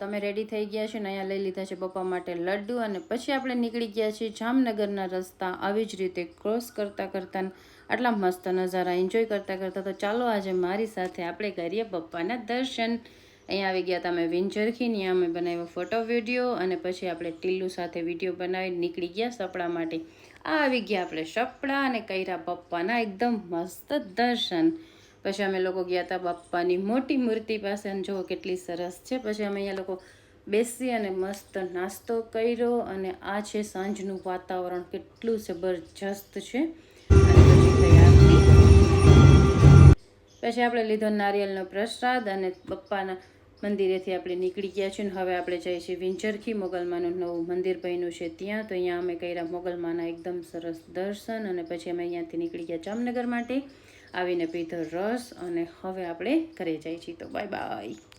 તમે રેડી થઈ ગયા છો ને અહીંયા લઈ લીધા છે પપ્પા માટે લડ્ડુ અને પછી આપણે નીકળી ગયા છીએ જામનગરના રસ્તા આવી જ રીતે ક્રોસ કરતાં કરતાં આટલા મસ્ત નજારા એન્જોય કરતાં તો ચાલો આજે મારી સાથે આપણે કરીએ પપ્પાના દર્શન। અહીંયા આવી ગયા તમે વિંજરખી ત્યાં અમે બનાવ્યો ફોટો વિડીયો અને પછી આપણે ટીલ્લુ સાથે વિડીયો બનાવી નીકળી ગયા સપડા માટે। આ આવી ગયા આપણે સપડા અને કર્યા પપ્પાના એકદમ મસ્ત દર્શન। પછી અમે લોકો ગયા હતા બાપ્પાની મોટી મૂર્તિ પાસે અને જુઓ કેટલી સરસ છે। પછી અમે અહીંયા લોકો બેસી અને મસ્ત નાસ્તો કર્યો અને આ છે સાંજનું વાતાવરણ કેટલું જબરજસ્ત છે। પછી આપણે લીધો નારિયેળનો પ્રસાદ અને બપ્પાના મંદિરેથી આપણે નીકળી ગયા છીએ। હવે આપણે જઈએ છીએ વિંજરખી મોગલમાનું નવું મંદિર બન્યું છે ત્યાં। તો અહીંયા અમે કર્યા મોગલમાના એકદમ સરસ દર્શન અને પછી અમે અહીંયાથી નીકળી ગયા જામનગર માટે। આવીને પીધો રસ અને હવે આપણે ઘરે જઈએ છીએ। તો બાય બાય।